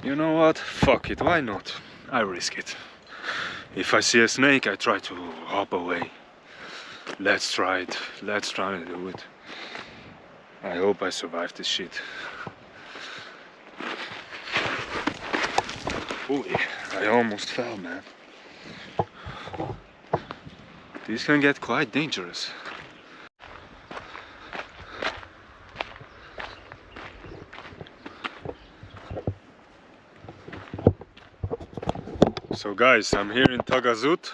You know what? Fuck it, why not? I risk it. If I see a snake, I try to hop away. Let's try it. Let's try to do it. I hope I survive this shit. Ooh, I almost fell, man. These can get quite dangerous. So guys, I'm here in Tagazout,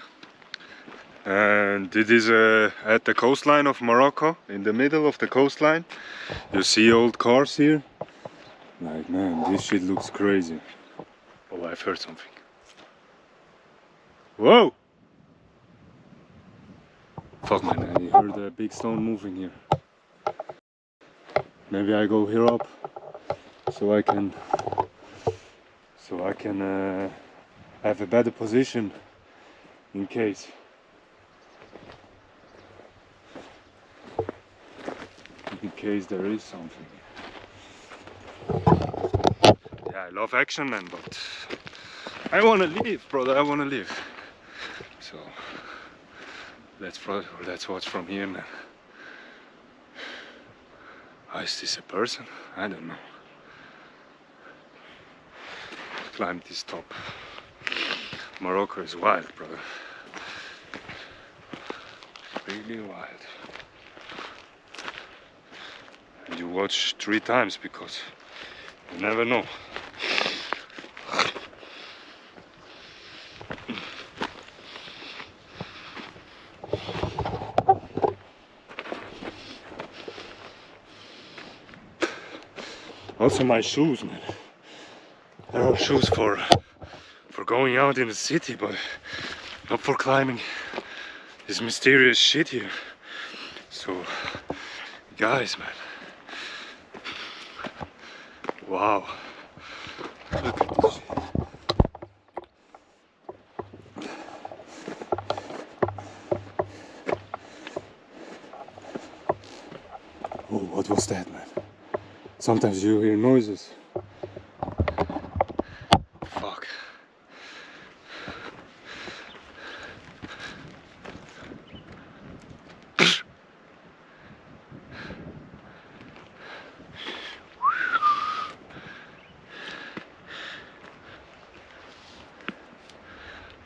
and it is at the coastline of Morocco, in the middle of the coastline. You see old cars here. Like, man, this shit looks crazy. Oh, I've heard something. Whoa! Fuck, man, I heard a big stone moving here. Maybe I go here up so I can have a better position in case. In case there is something. Yeah, I love action, man, but I wanna live, brother. I wanna live. So let's watch from here, man. Oh, is this a person? I don't know. Climb this top. Morocco is wild, brother. Really wild. And you watch 3 times because you never know. Also my shoes, man. There are shoes for going out in the city, but not for climbing this mysterious shit here. So, guys, man. Wow. Look at this shit. Oh, what was that, man? Sometimes you hear noises. Fuck.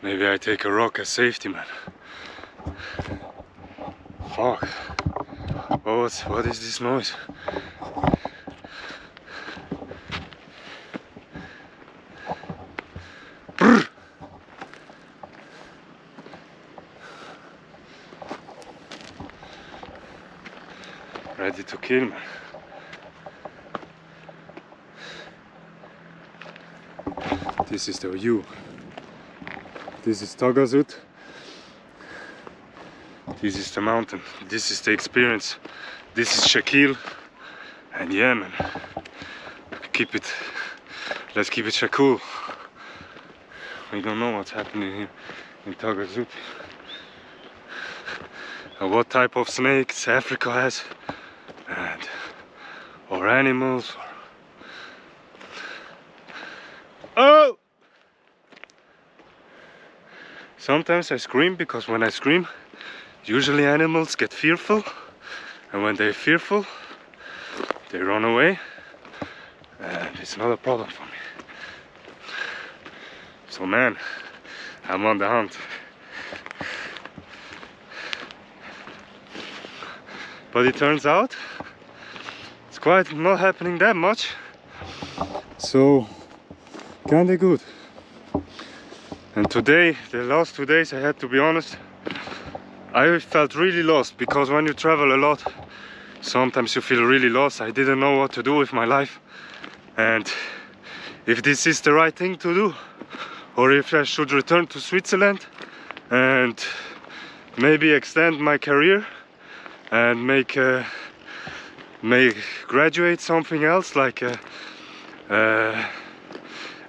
Maybe I take a rock as safety, man. Fuck. What is this noise? Brr. Ready to kill, man. This is the view. This is Tagazout. This is the mountain. This is the experience. This is Shakil. And yeah, man. Let's keep it Shakul. We don't know what's happening here in Tagazout. And what type of snakes Africa has. Or animals. Oh! Sometimes I scream because when I scream, usually animals get fearful, and when they're fearful, they run away, and it's not a problem for me. So man, I'm on the hunt. But it turns out, it's quite not happening that much, so kinda good. And today, the last 2 days, I had to be honest, I felt really lost, because when you travel a lot, sometimes you feel really lost. I didn't know what to do with my life, and if this is the right thing to do, or if I should return to Switzerland and maybe extend my career and may graduate something else, like a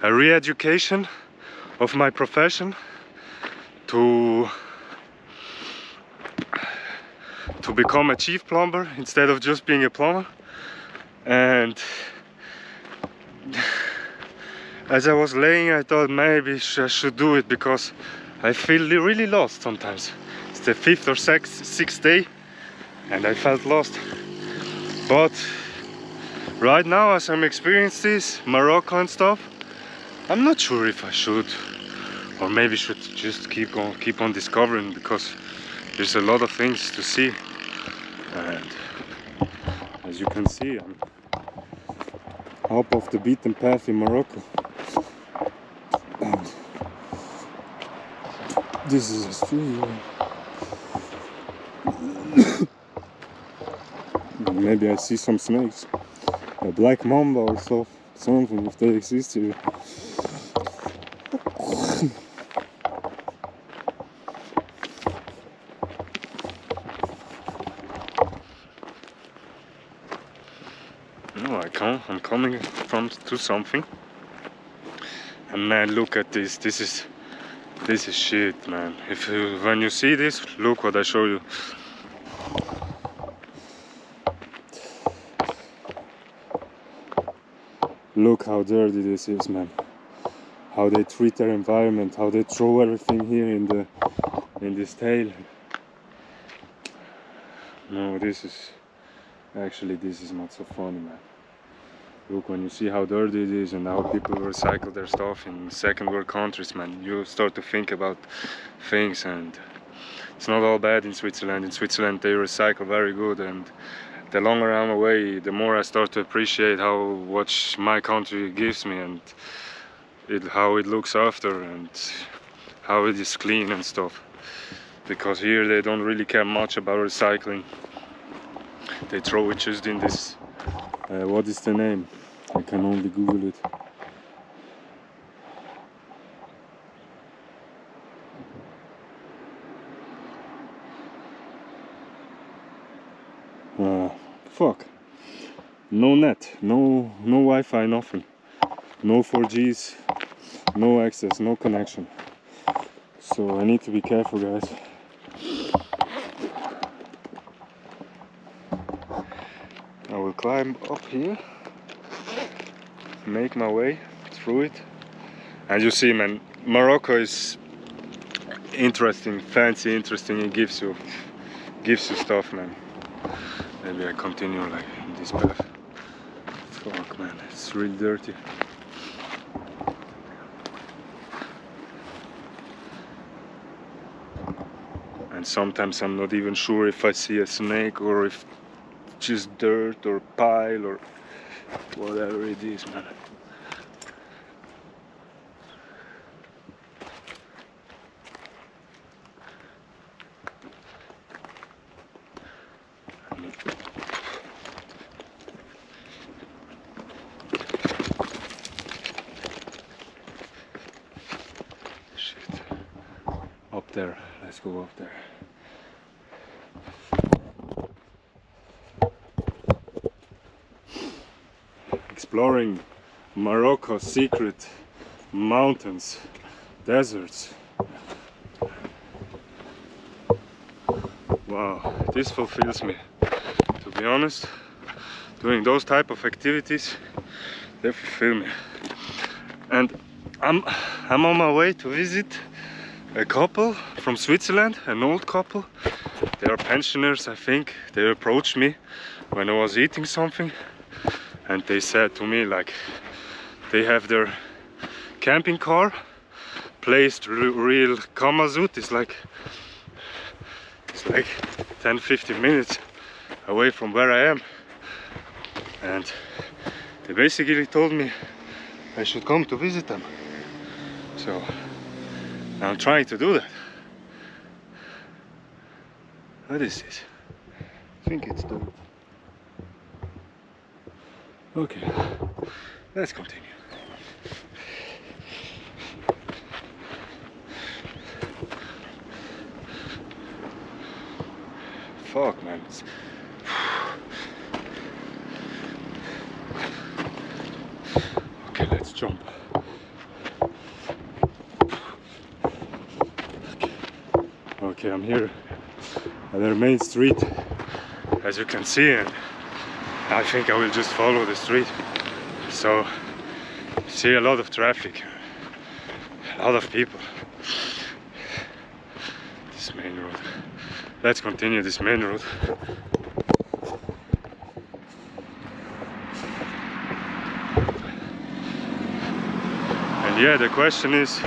re-education of my profession to become a chief plumber instead of just being a plumber. And as I was laying, I thought maybe I should do it because I feel really lost sometimes. It's the 5th or 6th day and I felt lost. But right now, as I'm experiencing this Morocco and stuff, I'm not sure if I should, or maybe should just keep on discovering, because there's a lot of things to see. And as you can see, I'm out of the beaten path in Morocco. And this is a street. Maybe I see some snakes, a black mamba or so, something, if they exist here. No, I'm coming to something, and man, look at this. This is shit, man. When you see this, look what I show you. Look how dirty this is, man. How they treat their environment, how they throw everything here in this tail. No, this is not so funny, man. Look, when you see how dirty it is and how people recycle their stuff in second world countries, man, you start to think about things, and it's not all bad in Switzerland. In Switzerland they recycle very good, and the longer I'm away, the more I start to appreciate what my country gives me, and how it looks after, and how it is clean and stuff. Because here they don't really care much about recycling. They throw it just in this, what is the name? I can only Google it. Fuck. No net, no Wi-Fi, nothing. No 4Gs, no access, no connection. So I need to be careful, guys. I will climb up here, make my way through it. And you see, man, Morocco is interesting, fancy, interesting. It gives you stuff, man. Maybe I continue like in this path. Fuck, man, it's really dirty. And sometimes I'm not even sure if I see a snake or if just dirt or pile or whatever it is, man. Shit. Up there, let's go up there. Exploring Morocco's secret mountains, deserts. Wow, this fulfills me. To be honest, doing those type of activities, they fulfill me. And I'm on my way to visit a couple from Switzerland, an old couple. They are pensioners, I think. They approached me when I was eating something, and they said to me, like, they have their camping car placed real Kamazut. It's like 10-15 minutes away from where I am, and they basically told me I should come to visit them. So I'm trying to do that. What is this? I think it's dirt. Okay, let's continue. Fuck, man. Okay, let's jump. Okay, I'm here at their main street, as you can see, and I think I will just follow the street. So See a lot of traffic, a lot of people. This main road. Let's continue this main road. And yeah, the question is,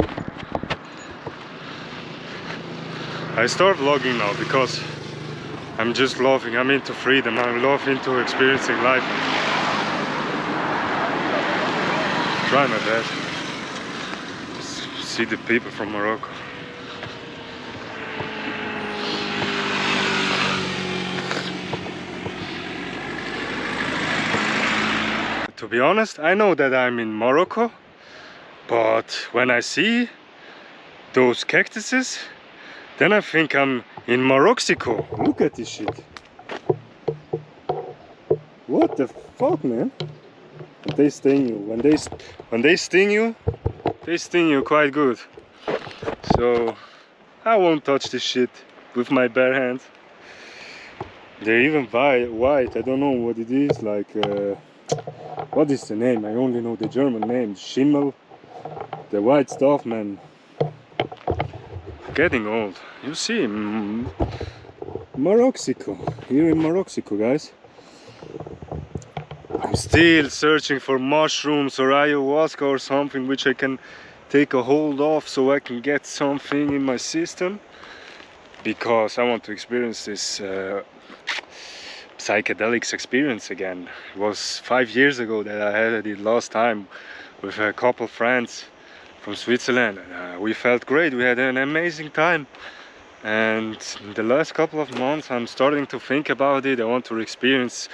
I start vlogging now because I'm just loving, I'm into freedom, I'm loving into experiencing life. Try my best. See the people from Morocco. To be honest, I know that I'm in Morocco, but when I see those cactuses, then I think I'm in Morocco. Look at this shit. What the fuck, man? They sting you. When they sting you, they sting you quite good. So I won't touch this shit with my bare hands. They're even white. I don't know what it is. Like, what is the name? I only know the German name. Schimmel. The white stuff, man. Getting old. You see, Morocco. Here in Morocco, guys. I'm still searching for mushrooms or ayahuasca or something which I can take a hold of so I can get something in my system, because I want to experience this psychedelics experience again. It was 5 years ago that I had it last time with a couple friends from Switzerland. We felt great, we had an amazing time, and in the last couple of months I'm starting to think about it. I want to experience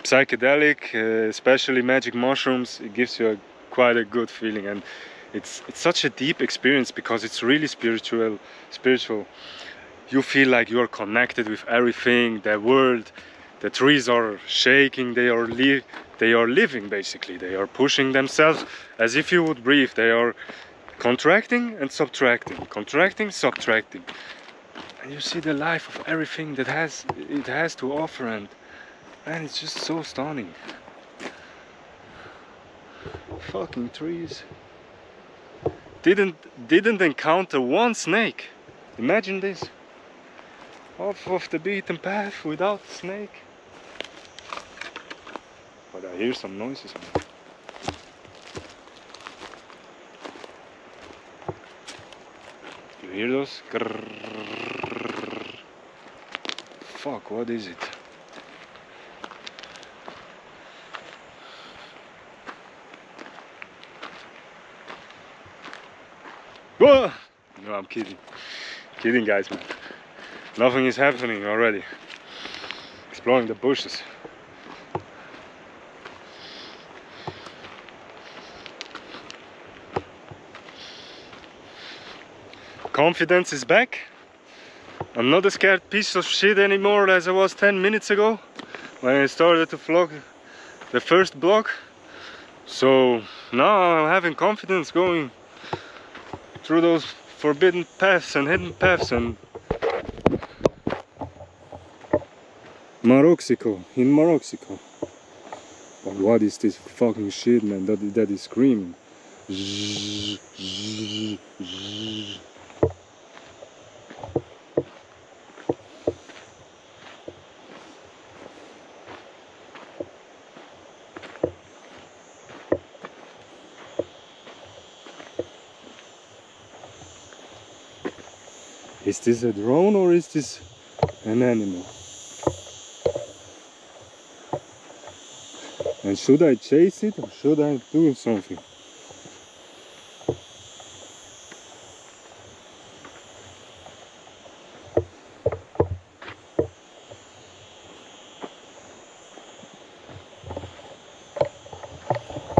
psychedelic, especially magic mushrooms. It gives you quite a good feeling, and it's such a deep experience because it's really spiritual. You feel like you're connected with everything, the world. The trees are shaking, they are living basically. They are pushing themselves as if you would breathe. They are contracting and subtracting, contracting, subtracting. And you see the life of everything that it has to offer, and man, it's just so stunning. Fucking trees. Didn't encounter one snake. Imagine this. Off of the beaten path without a snake. But I hear some noises, man. You hear those? Grrrr. Fuck, what is it? Whoa! No, I'm kidding. Kidding, guys, man. Nothing is happening already. Exploring the bushes. Confidence is back. I'm not a scared piece of shit anymore as I was 10 minutes ago when I started to vlog the first vlog. So now I'm having confidence going through those forbidden paths and hidden paths and Morocco, in Morocco. But what is this fucking shit, man? That is screaming. Is this a drone or is this an animal? And should I chase it or should I do something?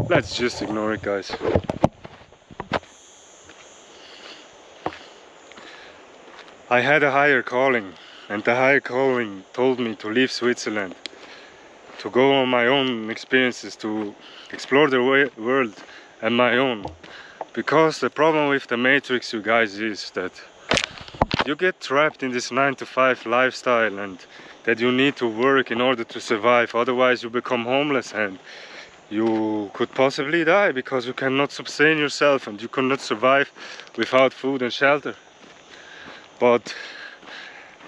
Let's just ignore it, guys. I had a higher calling, and the higher calling told me to leave Switzerland, to go on my own experiences, to explore the world on my own. Because the problem with the Matrix, you guys, is that you get trapped in this 9-to-5 lifestyle, and that you need to work in order to survive, otherwise you become homeless and you could possibly die, because you cannot sustain yourself and you cannot survive without food and shelter. But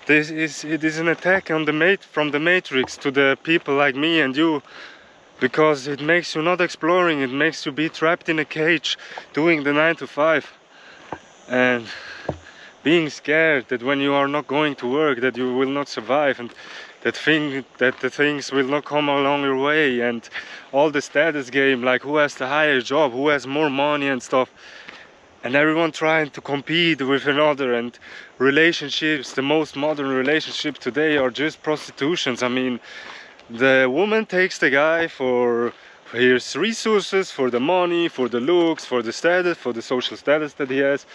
it is an attack on from the Matrix to the people like me and you, because it makes you not exploring, it makes you be trapped in a cage doing the 9 to 5 and being scared that when you are not going to work that you will not survive, and that the things will not come along your way, and all the status game, like who has the higher job, who has more money and stuff, and everyone trying to compete with another. And relationships, the most modern relationships today are just prostitutions. I mean, the woman takes the guy for his resources, for the money, for the looks, for the status, for the social status that he has,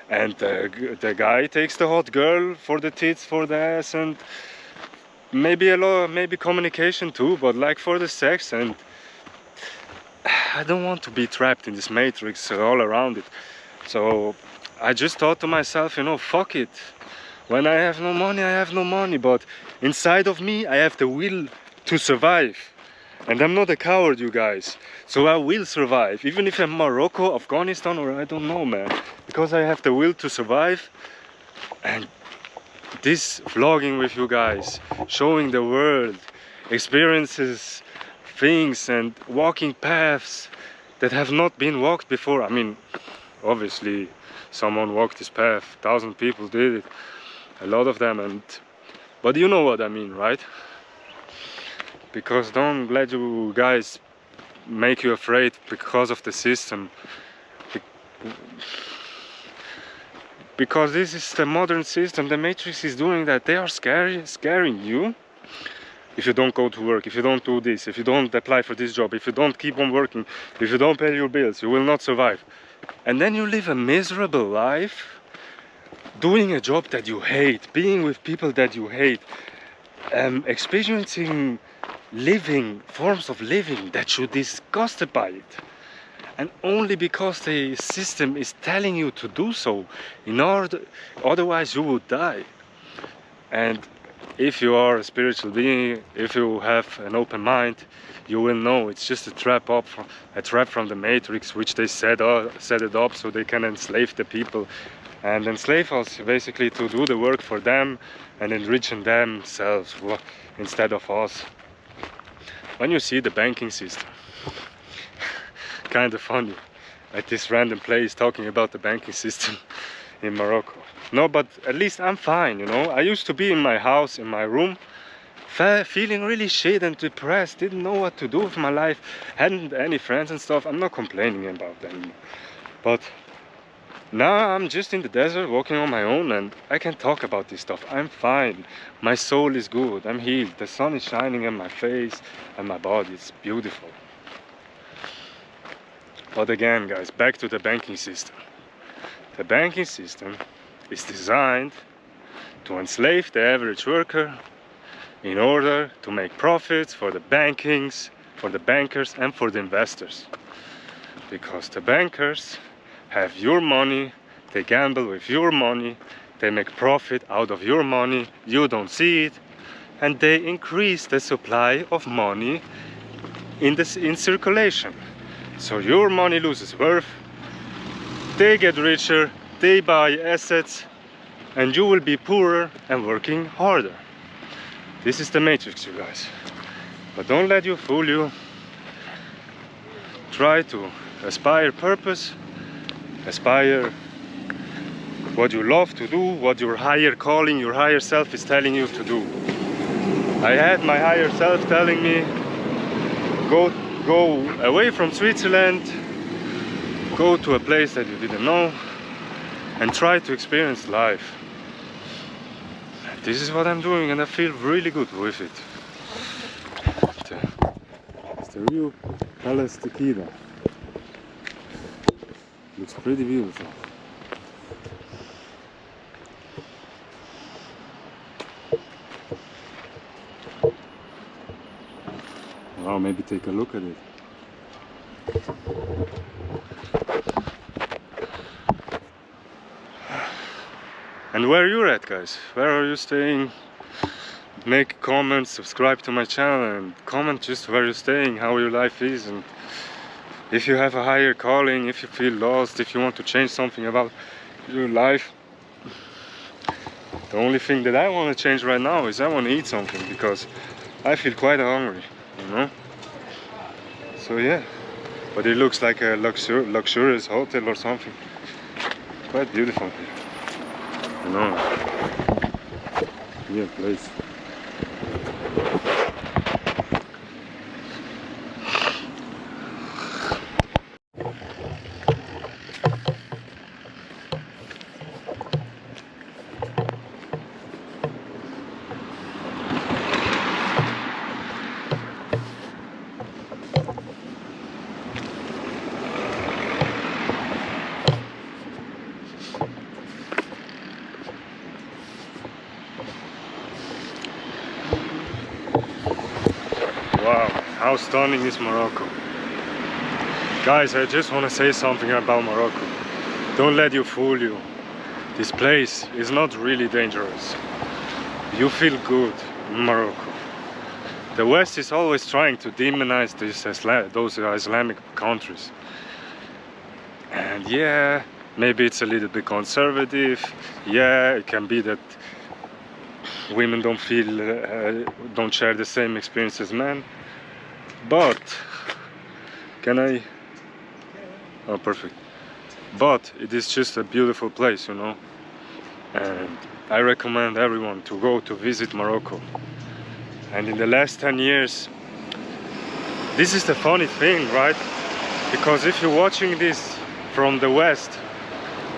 and the guy takes the hot girl for the tits, for the ass, and maybe communication too, but like for the sex. And I don't want to be trapped in this matrix all around it. So I just thought to myself, you know, fuck it. When I have no money, I have no money, but inside of me I have the will to survive. And I'm not a coward, you guys. So I will survive, even if I'm Morocco, Afghanistan, or I don't know, man. Because I have the will to survive. And this vlogging with you guys, showing the world experiences, things, and walking paths that have not been walked before. I mean, obviously someone walked this path, 1,000 people did it, a lot of them, but you know what I mean, right? Because don't let you guys make you afraid because of the system, because this is the modern system. The Matrix is doing that. They are scaring you. If you don't go to work, if you don't do this, if you don't apply for this job, if you don't keep on working, if you don't pay your bills, you will not survive. And then you live a miserable life, doing a job that you hate, being with people that you hate, experiencing forms of living that you're disgusted by it. And only because the system is telling you to do so, otherwise you would die. And if you are a spiritual being, if you have an open mind, you will know it's just a trap from the Matrix, which they set it up so they can enslave the people and enslave us, basically, to do the work for them and enriching themselves instead of us. When you see the banking system, kind of funny at this random place talking about the banking system in Morocco. No, but at least I'm fine, you know. I used to be in my house, in my room, feeling really shit and depressed, didn't know what to do with my life, hadn't any friends and stuff. I'm not complaining about them, but now I'm just in the desert walking on my own and I can talk about this stuff. I'm fine, my soul is good, I'm healed, the sun is shining on my face and my body, it's beautiful. But again, guys, back to the banking system. The banking system is designed to enslave the average worker in order to make profits for the bankers and for the investors. Because the bankers have your money, they gamble with your money, they make profit out of your money, you don't see it, and they increase the supply of money in circulation. So your money loses worth, they get richer, they buy assets, and you will be poorer and working harder. This is the Matrix, you guys. But don't let you fool you. Try to aspire purpose, aspire what you love to do, what your higher calling, your higher self is telling you to do. I had my higher self telling me, go away from Switzerland, go to a place that you didn't know, and try to experience life. This is what I'm doing, and I feel really good with it. It's the real Palace Tequila. Looks pretty beautiful. Wow, maybe take a look at it. And where you're at, guys? Where are you staying? Make comments, subscribe to my channel, and comment just where you're staying, how your life is, and if you have a higher calling, if you feel lost, if you want to change something about your life. The only thing that I want to change right now is I want to eat something, because I feel quite hungry, you know. So yeah, but it looks like a luxurious hotel or something. Quite beautiful here, you know. Yeah, place. Wow, how stunning is Morocco. Guys, I just want to say something about Morocco. Don't let you fool you. This place is not really dangerous. You feel good in Morocco. The West is always trying to demonize those Islamic countries. And yeah, maybe it's a little bit conservative. Yeah, it can be that women don't don't share the same experience as men. But can I? Oh, perfect. But it is just a beautiful place, you know. And I recommend everyone to go to visit Morocco. And in the last 10 years, this is the funny thing, right? Because if you're watching this from the West,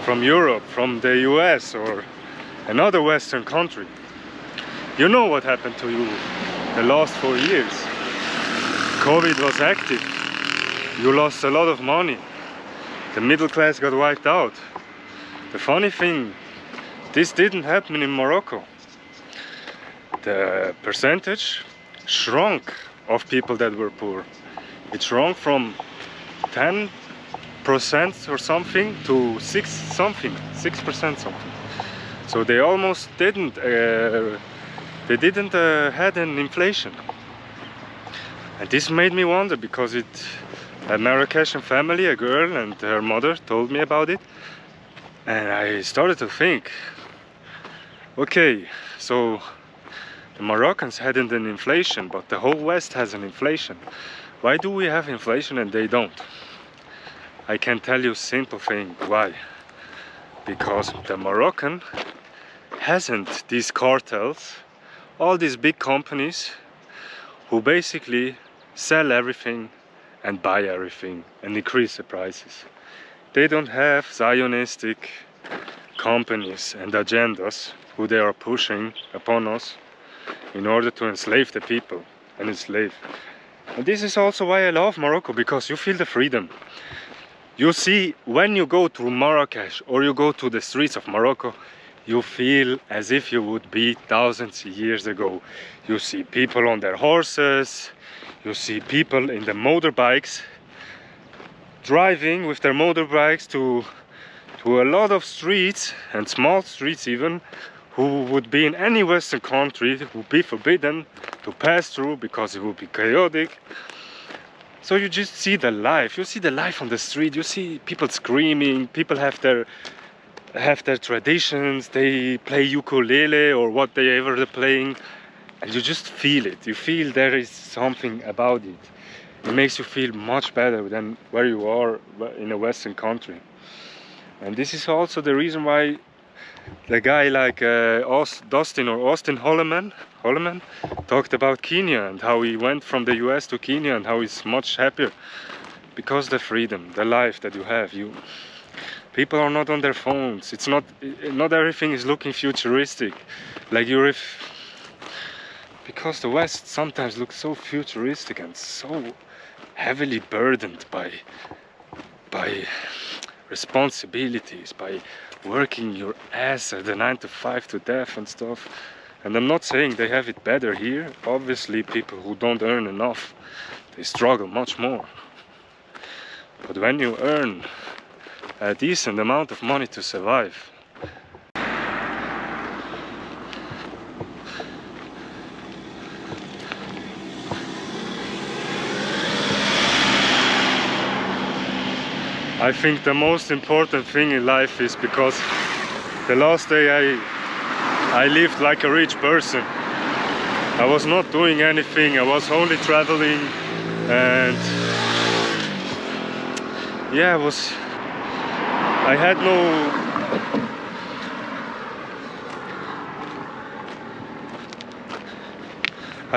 from Europe, from the US or another Western country, you know what happened to you the last 4 years. COVID was active. You lost a lot of money. The middle class got wiped out. The funny thing, this didn't happen in Morocco. The percentage shrunk of people that were poor. It shrunk from 10% or something to 6% something. So they almost didn't had an inflation. And this made me wonder, because a Marrakesh family, a girl and her mother told me about it, and I started to think, okay, so the Moroccans hadn't an inflation, but the whole West has an inflation. Why do we have inflation and they don't? I can tell you a simple thing why. Because the Moroccan hasn't these cartels, all these big companies who basically sell everything and buy everything and increase the prices. They don't have Zionistic companies and agendas who they are pushing upon us in order to enslave the people and enslave. And this is also why I love Morocco, because you feel the freedom. You see, when you go to Marrakesh or you go to the streets of Morocco, you feel as if you would be thousands of years ago. You see people on their horses, you see people in the motorbikes, driving with their motorbikes to a lot of streets, and small streets even, who would be in any Western country would be forbidden to pass through because it would be chaotic. So you just see the life. You see the life on the street. You see people screaming. People have their traditions. They play ukulele or whatever they're playing, and you just feel it. You feel there is something about it. It makes you feel much better than where you are in a Western country. And this is also the reason why the guy like Austin Holloman talked about Kenya and how he went from the US to Kenya and how he's much happier, because the freedom, the life that you have. People are not on their phones. It's not everything is looking futuristic like because the West sometimes looks so futuristic and so heavily burdened by responsibilities, by working your ass at the 9 to 5 to death and stuff. And I'm not saying they have it better here. Obviously people who don't earn enough, they struggle much more. But when you earn a decent amount of money to survive, I think the most important thing in life is because the last day I lived like a rich person. I was not doing anything, I was only traveling, and yeah, I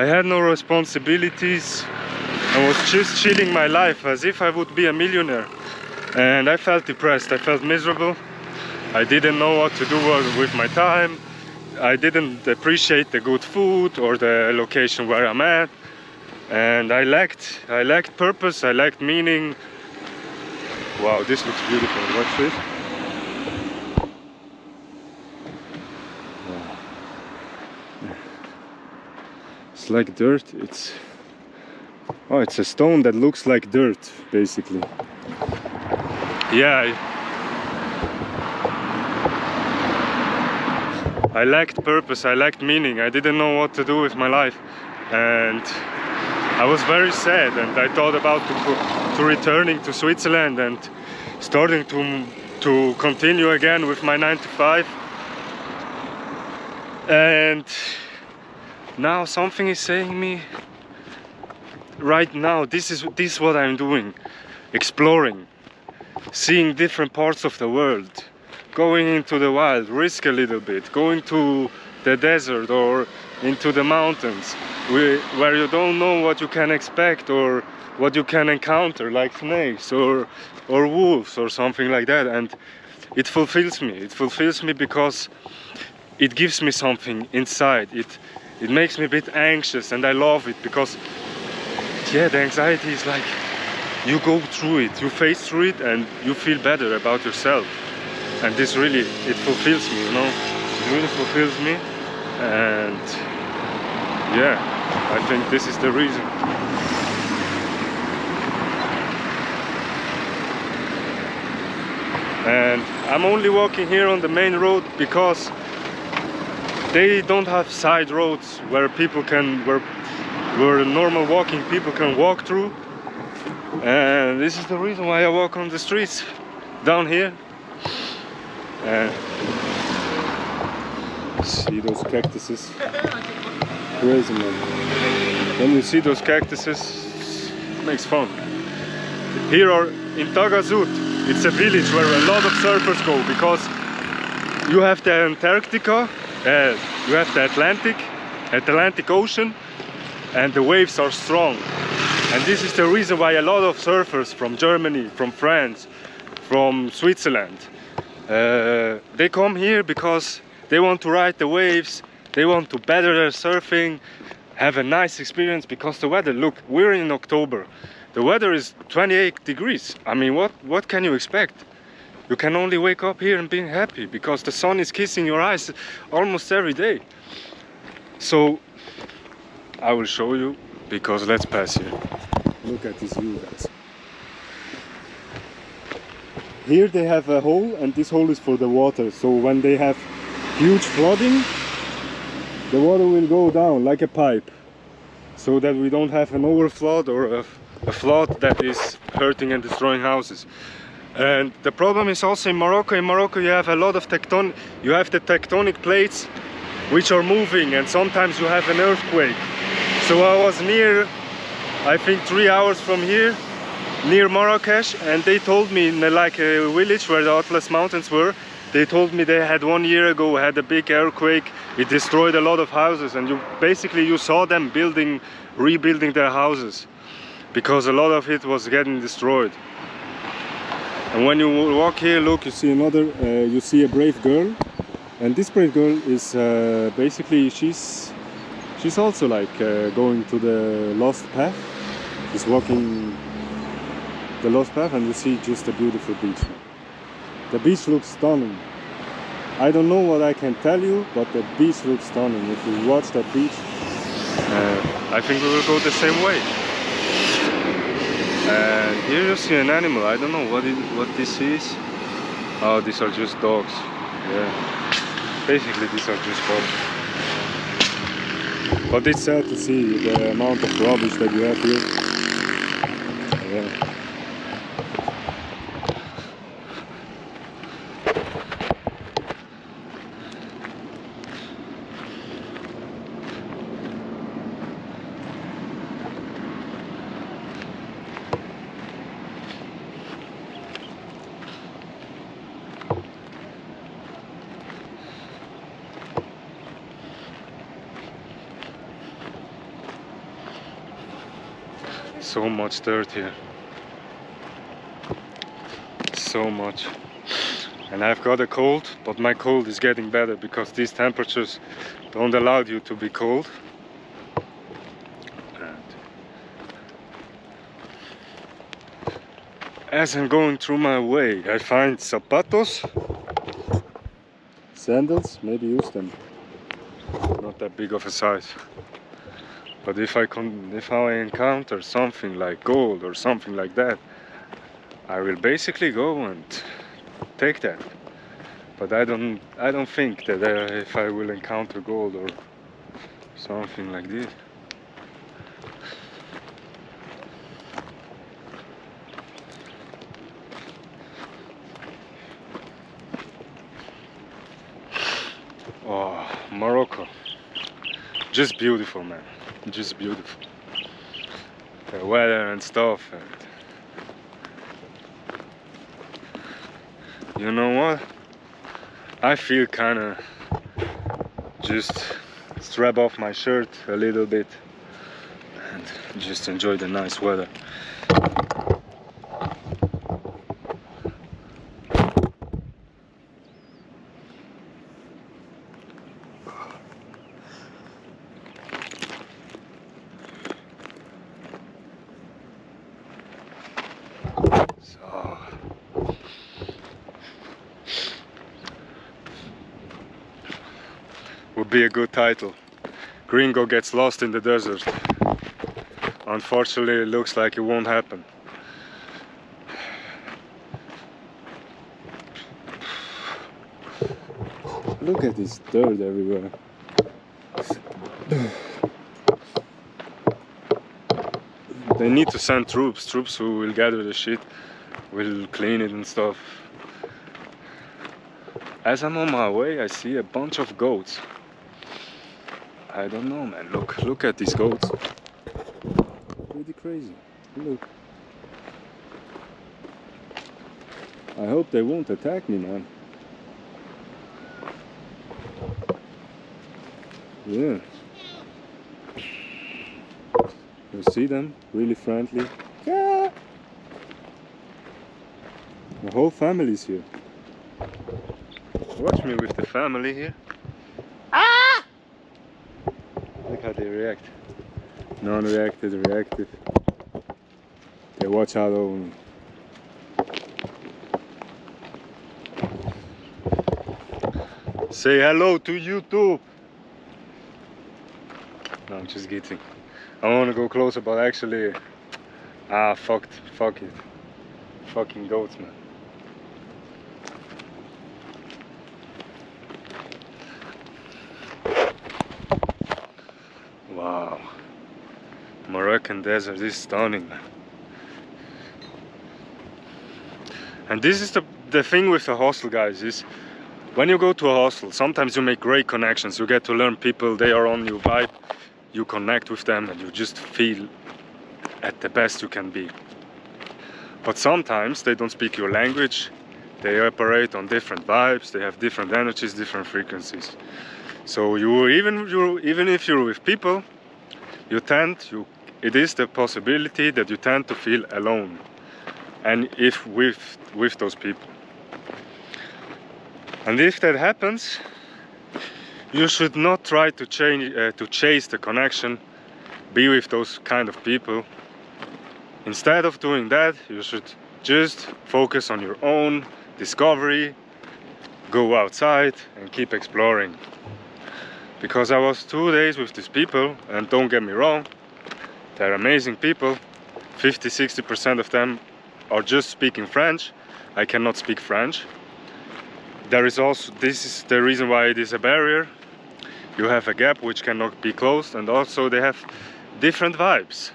had no responsibilities. I was just chilling my life as if I would be a millionaire. And I felt depressed, I felt miserable. I didn't know what to do with my time. I didn't appreciate the good food or the location where I'm at. And I lacked purpose, I lacked meaning. Wow, this looks beautiful, watch this. Wow. It's like dirt, it's a stone that looks like dirt, basically. Yeah, I lacked purpose, I lacked meaning, I didn't know what to do with my life, and I was very sad, and I thought about to returning to Switzerland and starting to continue again with my 9 to 5. And now something is saying me, right now, this is what I'm doing, exploring, seeing different parts of the world, going into the wild, risk a little bit, going to the desert or into the mountains where you don't know what you can expect or what you can encounter, like snakes or wolves or something like that. And it fulfills me because it gives me something inside. It makes me a bit anxious, and I love it because, yeah, the anxiety is like, you go through it, you face through it, and you feel better about yourself. And this really, it fulfills me, you know, it really fulfills me. And yeah, I think this is the reason. And I'm only walking here on the main road because they don't have side roads where people can, where normal walking people can walk through. And this is the reason why I walk on the streets down here. See those cactuses? Crazy, man. When you see those cactuses, it makes fun. Here are in Tagazut, it's a village where a lot of surfers go because you have the Antarctica, you have the Atlantic Ocean, and the waves are strong. And this is the reason why a lot of surfers from Germany, from France, from Switzerland, they come here because they want to ride the waves, they want to better their surfing, have a nice experience, because the weather, look, we're in October, the weather is 28 degrees. I mean, what can you expect? You can only wake up here and be happy because the sun is kissing your eyes almost every day. So I will show you, because let's pass here. Look at this view, guys. Here they have a hole, and this hole is for the water. So when they have huge flooding, the water will go down like a pipe, so that we don't have an overflood or a flood that is hurting and destroying houses. And the problem is also in Morocco. In Morocco you have a lot of you have the tectonic plates which are moving, and sometimes you have an earthquake. So I was near, I think 3 hours from here, near Marrakesh, and they told me in like a village where the Atlas Mountains were, they told me they had 1 year ago had a big earthquake. It destroyed a lot of houses, and you saw them rebuilding their houses, because a lot of it was getting destroyed. And when you walk here, look, you see you see a brave girl, and this brave girl is basically she's also like going to the lost path. She's walking the lost path, and you see just a beautiful beach. The beach looks stunning. I don't know what I can tell you, but the beach looks stunning. If you watch that beach, I think we will go the same way. And here you see an animal. I don't know what this is. Oh, these are just dogs. Yeah, basically these are just dogs. But it's sad to see the amount of rubbish that you have here. Yeah. so much dirt here. So much. And I've got a cold, but my cold is getting better because these temperatures don't allow you to be cold. And as I'm going through my way, I find zapatos, sandals, maybe use them. Not that big of a size. But if I encounter something like gold or something like that, I will basically go and take that. But I don't think that if I will encounter gold or something like this. Oh, Morocco. Just beautiful, man. Just beautiful. The weather and stuff. And you know what? I feel kinda just strap off my shirt a little bit and just enjoy the nice weather. So would be a good title. Gringo gets lost in the desert. Unfortunately, it looks like it won't happen. Look at this dirt everywhere. They need to send troops who will gather the shit, will clean it and stuff. As I'm on my way, I see a bunch of goats. I don't know, man. Look at these goats. Pretty crazy. Look. I hope they won't attack me, man. Yeah. You see them? Really friendly. Yeah. The whole family's here. Watch me with the family here. Ah! Look how they react. Non-reactive, reactive. They watch out over me. Say hello to YouTube. No, I'm just kidding. I want to go closer, but actually, fuck it. Fucking goats, man. Wow. Moroccan desert is stunning, man. And this is the thing with the hostel, guys, is when you go to a hostel, sometimes you make great connections. You get to learn people, they are on your vibe. You connect with them and you just feel at the best you can be. But sometimes they don't speak your language. They operate on different vibes. They have different energies, different frequencies. So even if you're with people, it is the possibility that you tend to feel alone. And if with those people. And if that happens, you should not try to chase the connection, be with those kind of people. Instead of doing that, you should just focus on your own discovery, go outside and keep exploring. Because I was 2 days with these people, and don't get me wrong, they're amazing people. 50–60% of them are just speaking French. I cannot speak French. There is also, this is the reason why it is a barrier. You have a gap which cannot be closed, and also they have different vibes.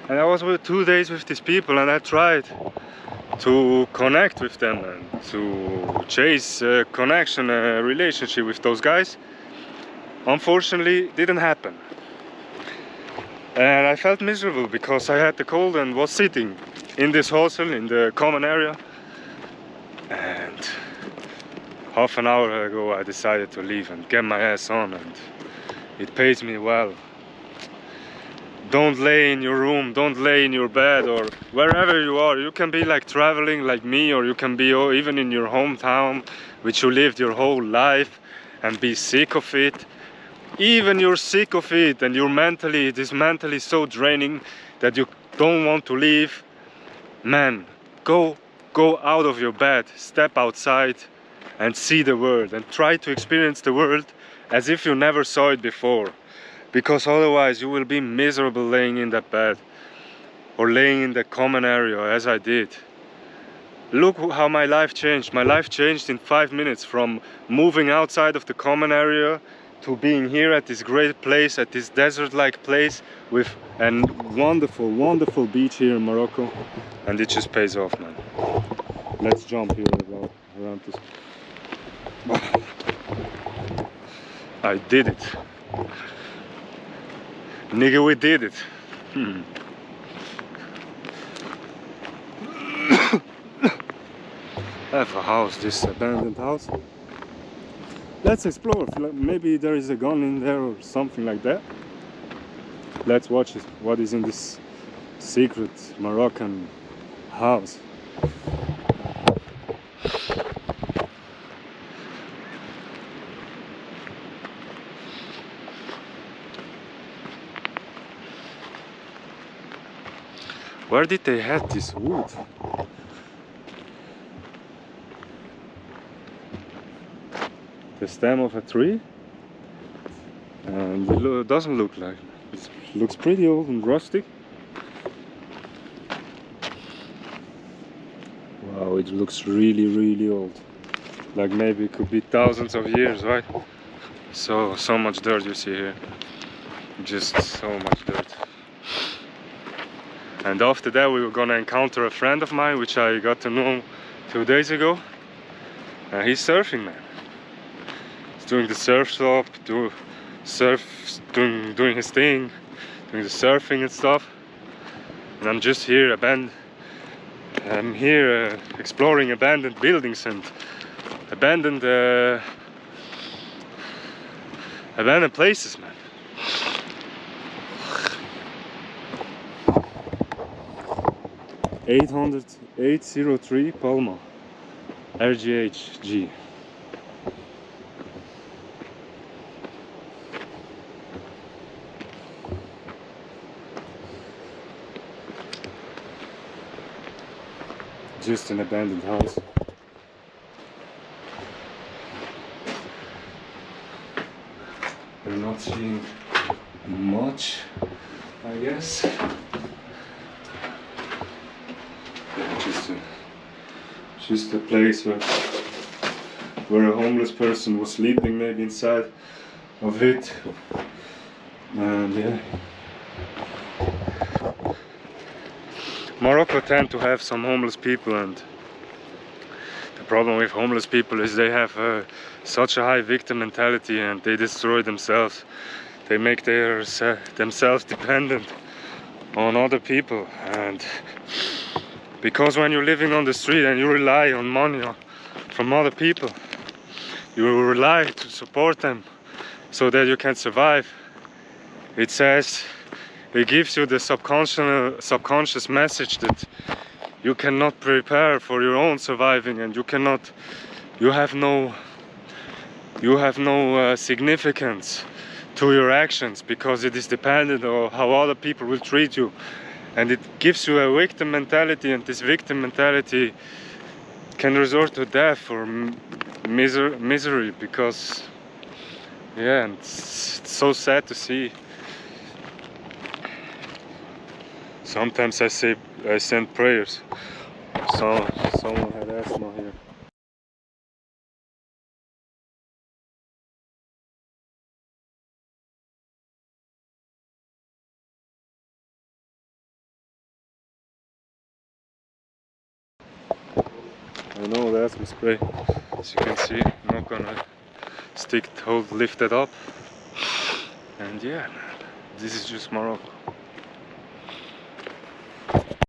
And I was 2 days with these people, and I tried to connect with them and to chase a connection, a relationship with those guys. Unfortunately, didn't happen. And I felt miserable because I had the cold and was sitting in this hostel in the common area. And half an hour ago I decided to leave and get my ass on, and it pays me well. Don't lay in your room, don't lay in your bed, or wherever you are. You can be like traveling like me, or you can be even in your hometown, which you lived your whole life, and be sick of it. Even you're sick of it, and it is mentally so draining that you don't want to leave. Man, go out of your bed, step outside and see the world, and try to experience the world as if you never saw it before. Because otherwise you will be miserable laying in that bed or laying in the common area as I did. Look how my life changed. My life changed in 5 minutes, from moving outside of the common area to being here at this great place, at this desert-like place with a wonderful, wonderful beach here in Morocco. And it just pays off, man. Let's jump here around this. I did it. Nigga, we did it. I have a house, this abandoned house. Let's explore. Maybe there is a gun in there or something like that. Let's watch it. What is in this secret Moroccan house? Where did they have this wood? The stem of a tree? And it doesn't look like it. Looks pretty old and rustic. Wow, it looks really, really old. Like maybe it could be thousands of years, right? So much dirt you see here. Just so much dirt. And after that we were gonna encounter a friend of mine, which I got to know 2 days ago. And he's surfing, man. He's doing the surf shop, doing his thing, doing the surfing and stuff. And I'm just here, exploring abandoned buildings and abandoned places, man. 803 Palma, RGHG. Just an abandoned house. We're not seeing much, I guess. Just a place where a homeless person was sleeping, maybe inside of it. And yeah, Morocco tend to have some homeless people, and the problem with homeless people is they have such a high victim mentality, and they destroy themselves. They make themselves dependent on other people. And because when you're living on the street and you rely on money from other people, you rely to support them so that you can survive. It gives you the subconscious message that you cannot prepare for your own surviving, and you have no significance to your actions, because it is dependent on how other people will treat you. And it gives you a victim mentality, and this victim mentality can resort to death or misery, because yeah, and it's so sad to see. Sometimes I send prayers. So someone had asthma here. I know the asthma spray, as you can see. I'm not gonna lift it up. And yeah, man, this is just Morocco.